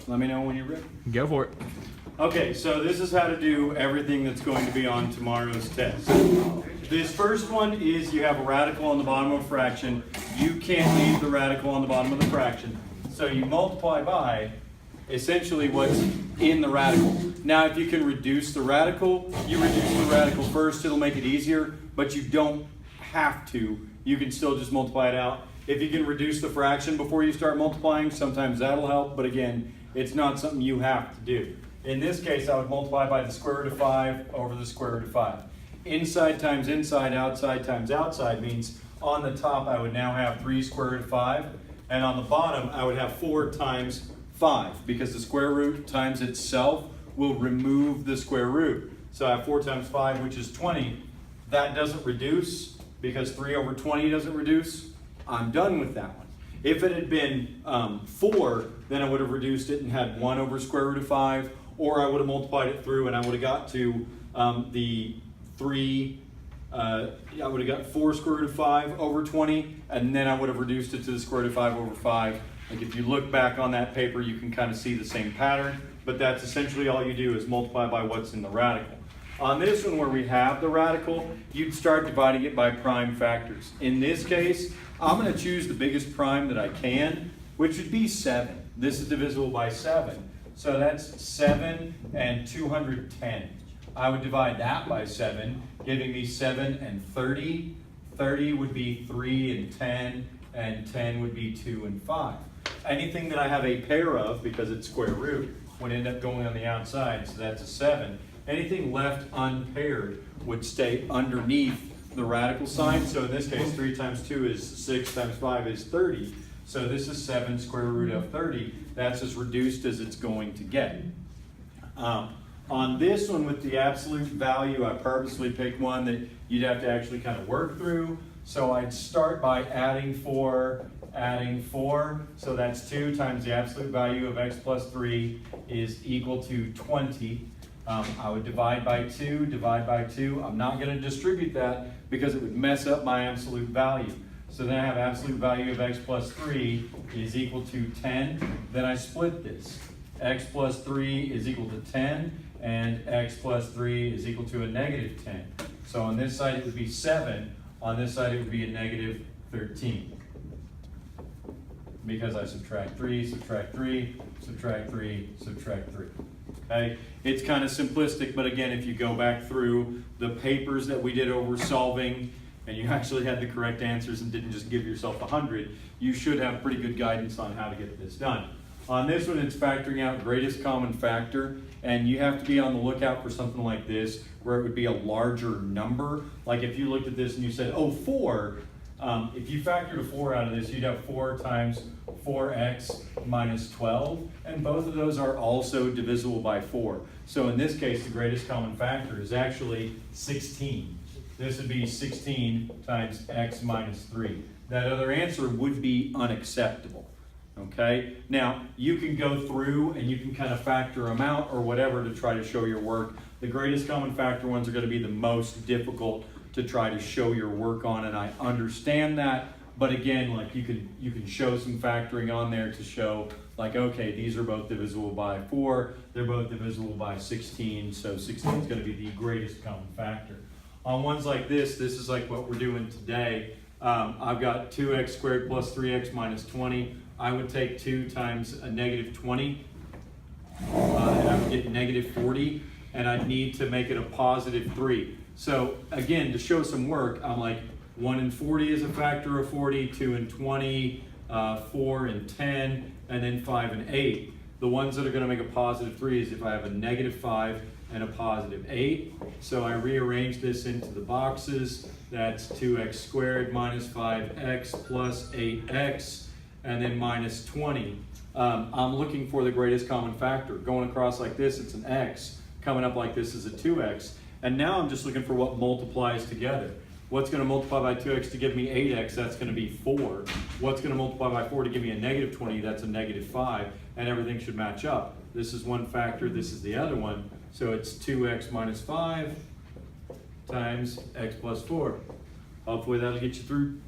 Let me know when you're ready. Go for it. Okay, so this is how to do everything that's going to be on tomorrow's test. This first one is you have a radical on the bottom of a fraction. You can't leave the radical on the bottom of the fraction. So you multiply by essentially what's in the radical. Now if you can reduce the radical, you reduce the radical first, it'll make it easier, but you don't have to. You can still just multiply it out. If you can reduce the fraction before you start multiplying, sometimes that'll help, but again, it's not something you have to do. In this case, I would multiply by the square root of 5 over the square root of 5. Inside times inside, outside times outside means on the top I would now have 3 square root of 5, and on the bottom I would have 4 times 5, because the square root times itself will remove the square root. So I have 4 times 5, which is 20. That doesn't reduce, because 3 over 20 doesn't reduce. I'm done with that one. If it had been 4, then I would have reduced it and had 1 over square root of 5, or I would have multiplied it through and I would have got to the 3, I would have got 4 square root of 5 over 20, and then I would have reduced it to the square root of 5 over 5. Like if you look back on that paper, you can kind of see the same pattern, but that's essentially all you do is multiply by what's in the radical. On this one where we have the radical, you'd start dividing it by prime factors. In this case, I'm going to choose the biggest prime that I can, which would be 7. This is divisible by 7. So that's 7 and 210. I would divide that by 7, giving me 7 and 30. 30 would be 3 and 10, and 10 would be 2 and 5. Anything that I have a pair of, because it's square root, would end up going on the outside, so that's a 7. Anything left unpaired would stay underneath the radical sign. So in this case, 3 times 2 is 6 times 5 is 30. So this is 7 square root of 30. That's as reduced as it's going to get. On this one with the absolute value, I purposely picked one that you'd have to actually kind of work through. So I'd start by adding 4. So that's 2 times the absolute value of x plus 3 is equal to 20. I would divide by 2. I'm not going to distribute that because it would mess up my absolute value. So then I have absolute value of x plus 3 is equal to 10. Then I split this. X plus 3 is equal to 10, and x plus 3 is equal to a negative 10. So on this side it would be 7. On this side it would be a negative 13. Because I subtract 3, subtract 3, subtract 3, subtract 3. Okay? It's kind of simplistic, but again, if you go back through the papers that we did over solving, and you actually had the correct answers and didn't just give yourself 100, you should have pretty good guidance on how to get this done. On this one, it's factoring out greatest common factor, and you have to be on the lookout for something like this, where it would be a larger number. Like if you looked at this and you said, oh, 4, if you factored a 4 out of this, you'd have 4 times 4x minus 12, and both of those are also divisible by 4. So in this case, the greatest common factor is actually 16. This would be 16 times x minus 3. That other answer would be unacceptable. Okay? Now, you can go through and you can kind of factor them out or whatever to try to show your work. The greatest common factor ones are going to be the most difficult to try to show your work on, and I understand that, but again, like you can show some factoring on there to show like, okay, these are both divisible by 4, they're both divisible by 16, so 16 is going to be the greatest common factor. On ones like this is like what we're doing today. I've got 2x squared plus 3x minus 20. I would take 2 times a negative 20, and I would get negative 40, and I'd need to make it a positive 3. So again, to show some work, I'm like 1 and 40 is a factor of 40, 2 and 20, 4 and 10, and then 5 and 8. The ones that are going to make a positive 3 is if I have a negative 5 and a positive 8. So I rearrange this into the boxes. That's 2x squared minus 5x plus 8x, and then minus 20. I'm looking for the greatest common factor. Going across like this, it's an x. Coming up like this is a 2x. And now I'm just looking for what multiplies together. What's going to multiply by 2x to give me 8x? That's going to be 4. What's going to multiply by 4 to give me a negative 20? That's a negative 5. And everything should match up. This is one factor, this is the other one. So it's 2x minus 5 times x plus 4. Hopefully that'll get you through